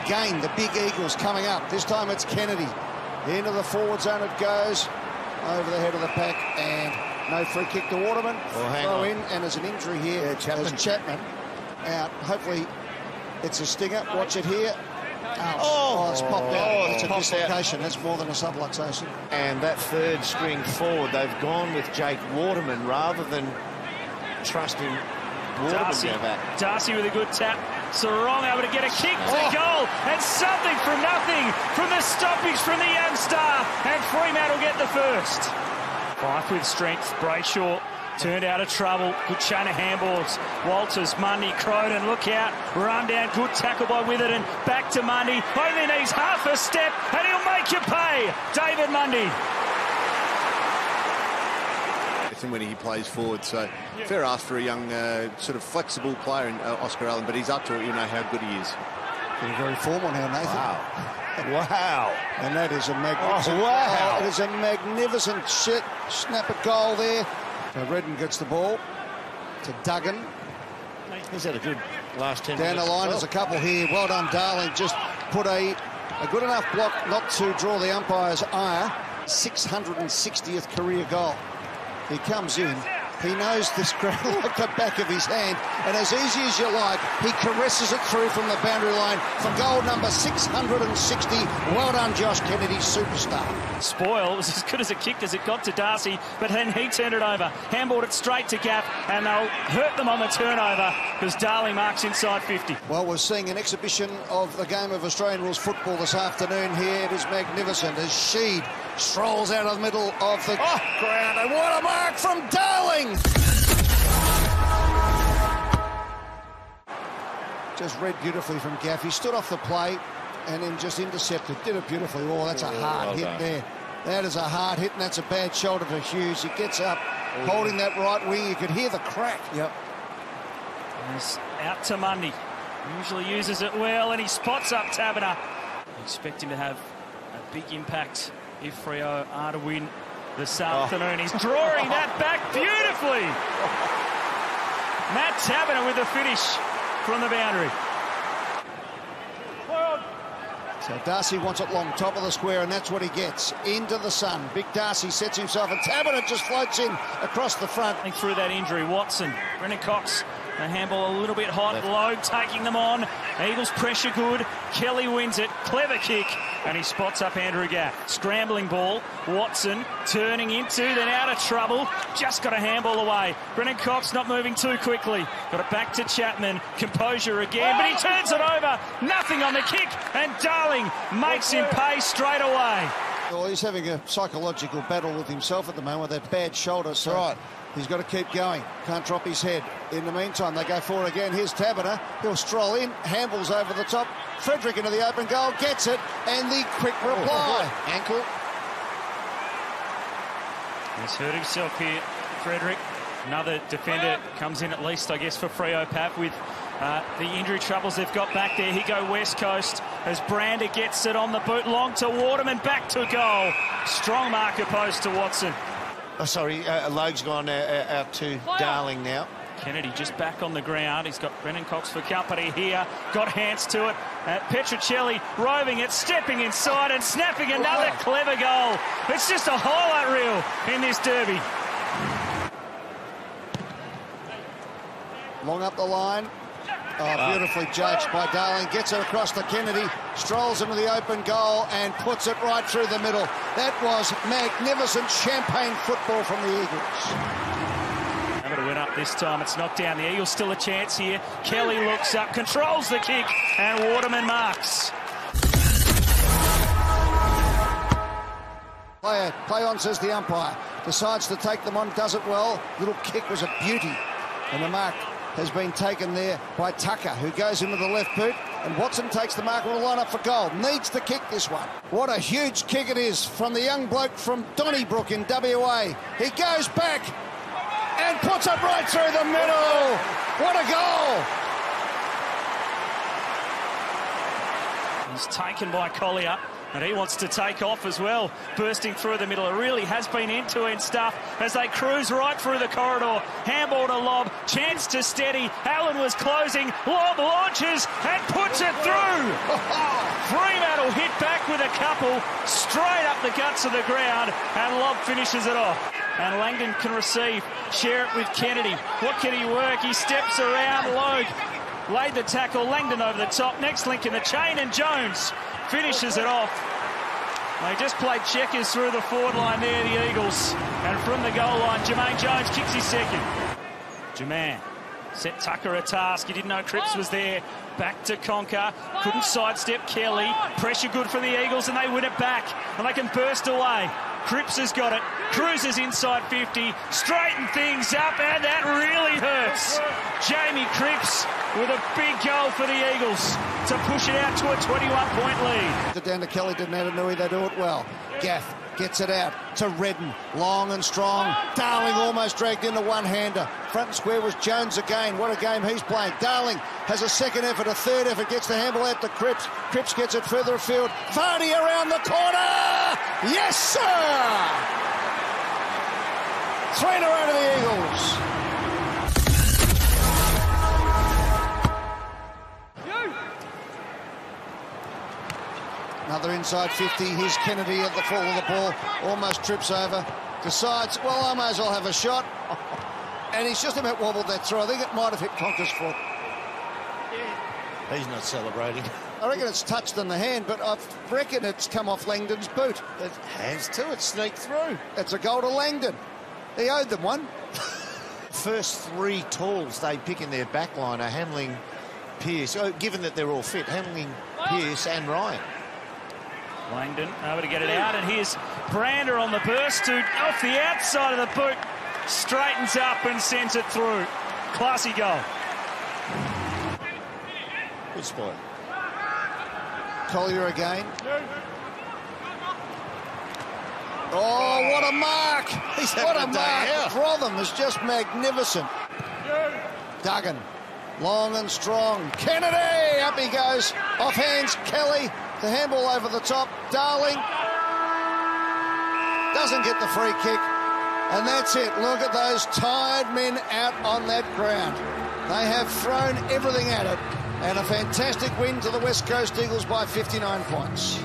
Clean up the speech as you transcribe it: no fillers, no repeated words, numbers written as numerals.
again, the big Eagles coming up. This time it's Kennedy. Into the forward zone it goes. Over the head of the pack, and no free kick to Waterman. Throw in, and there's an injury here. Yeah, Chapman out. Hopefully it's a stinger. Watch it here. Oh, it's popped out. It's a dislocation. That's more than a subluxation. And that third string forward, they've gone with Jake Waterman rather than trusting Waterman to go back. Darcy with a good tap. Sarong able to get a kick to goal, and something from nothing from the stoppage from the young star, and Fremantle get the first. Fife with strength. Brayshaw turned out of trouble. Good chain of handballs. Walters, Mundy, Cronin, look out. Run down. Good tackle by Witherden. Back to Mundy. Only needs half a step, and he'll make you pay. David Mundy. When he plays forward, so fair ask for a young sort of flexible player in Oscar Allen, but he's up to it. You know how good he is. Getting very formal now, Nathan. Wow. And that is a magnificent it is a magnificent snap at goal there. So Redden gets the ball to Duggan. He's had a good last 10 down minutes. The line, there's a couple here. Well done, Darling. Just put a good enough block not to draw the umpire's ire. 660th career goal. He comes in, he knows this ground like the back of his hand, and as easy as you like, he caresses it through from the boundary line for goal number 660. Well done, Josh Kennedy, superstar. Spoil was as good as it kicked as it got to Darcy, but then he turned it over, handballed it straight to Gaff, and they'll hurt them on the turnover because Darling marks inside 50. Well, we're seeing an exhibition of the game of Australian rules football this afternoon here. It is magnificent as Sheed strolls out of the middle of the ground, and what a mark from Darling! Just read beautifully from Gaff. He stood off the plate and then just intercepted. Did it beautifully. Oh, that's a hard hit there. That is a hard hit, and that's a bad shoulder to Hughes. He gets up, holding that right wing. You could hear the crack. Yep. He's out to Mundy. Usually uses it well, and he spots up Taberner. Expect him to have a big impact if Freo are to win this afternoon. He's drawing that back beautifully. Matt Taberner with the finish from the boundary. So Darcy wants it long, top of the square, and that's what he gets. Into the sun. Big Darcy sets himself, and Taberner just floats in across the front. Through that injury, Watson, Brennan Cox, the handball a little bit hot, Logue taking them on. Eagles pressure good. Kelly wins it. Clever kick. And he spots up Andrew Gaff. Scrambling ball. Watson turning into, then out of trouble. Just got a handball away. Brennan Cox not moving too quickly. Got it back to Chapman. Composure again, but he turns it over. Nothing on the kick. And Darling makes him pay straight away. Well, he's having a psychological battle with himself at the moment with that bad shoulder. So he's got to keep going. Can't drop his head. In the meantime, they go forward again. Here's Taberner. He'll stroll in. Handballs over the top. Frederick into the open goal. Gets it. And the quick reply. Ankle. He's hurt himself here, Frederick. Another defender comes in at least, I guess, for Freo, Pap, with the injury troubles they've got back there. He go West Coast as Brander gets it on the boot. Long to Waterman. Back to goal. Strong mark opposed to Watson. Logue's gone out to Darling now. Kennedy just back on the ground. He's got Brennan Cox for company here. Got hands to it. Petruccelli roving it, stepping inside and snapping another clever goal. It's just a highlight reel in this derby. Long up the line. Beautifully judged by Darling. Gets it across to Kennedy. Strolls into the open goal and puts it right through the middle. That was magnificent champagne football from the Eagles. Able to win up this time. It's knocked down. The Eagles still a chance here. Kelly looks up, controls the kick, and Waterman marks. Play on, says the umpire. Decides to take them on, does it well. Little kick was a beauty. And the mark has been taken there by Tucker, who goes into the left boot. And Watson takes the mark and will line up for goal. Needs to kick this one. What a huge kick it is from the young bloke from Donnybrook in WA. He goes back and puts it right through the middle. What a goal. He's taken by Collier. And he wants to take off as well, bursting through the middle. It really has been end-to-end stuff as they cruise right through the corridor. Handball to Lobb, chance to steady. Allen was closing. Lobb launches and puts it through. Fremantle hit back with a couple, straight up the guts of the ground, and Lobb finishes it off. And Langdon can receive, share it with Kennedy. What can he work? He steps around. Logue laid the tackle. Langdon over the top. Next link in the chain, and Jones finishes it off. They just played checkers through the forward line there, the Eagles. And from the goal line, Jermaine Jones kicks his second. Jermaine set Tucker a task. He didn't know Cripps was there. Back to Conker. Couldn't sidestep Kelly. Pressure good for the Eagles, and they win it back. And they can burst away. Cripps has got it. Cruises inside 50. Straighten things up, and that really hurts. Jamie Cripps with a big goal for the Eagles to push it out to a 21-point lead. Down to Kelly, didn't have to know they do it well. Gaff gets it out to Redden, long and strong. Darling almost dragged into one-hander. Front and square was Jones again. What a game he's playing. Darling has a second effort, a third effort, gets the handball out to Cripps. Cripps gets it further afield. Vardy around the corner! Yes, sir! 3 in a row to the Eagles. Another inside 50. Here's Kennedy at the fall of the ball. Almost trips over. Decides, well, I may as well have a shot. And he's just about wobbled that through. I think it might have hit Conker's foot. He's not celebrating. I reckon it's touched in the hand, but I reckon it's come off Langdon's boot. It has to. It sneaked through. It's a goal to Langdon. He owed them one. First 3 tools they pick in their back line are Hamling, Pearce. Oh, given that they're all fit, Hamling, Pearce and Ryan. Langdon over to get it out, and here's Brander on the burst to off the outside of the boot, straightens up and sends it through. Classy goal. Good spot. Collier again. Oh, what a mark! What a mark! Rotham is just magnificent. Duggan, long and strong. Kennedy, up he goes. Off hands, Kelly. The handball over the top. Darling doesn't get the free kick. And that's it. Look at those tired men out on that ground. They have thrown everything at it. And a fantastic win to the West Coast Eagles by 59 points.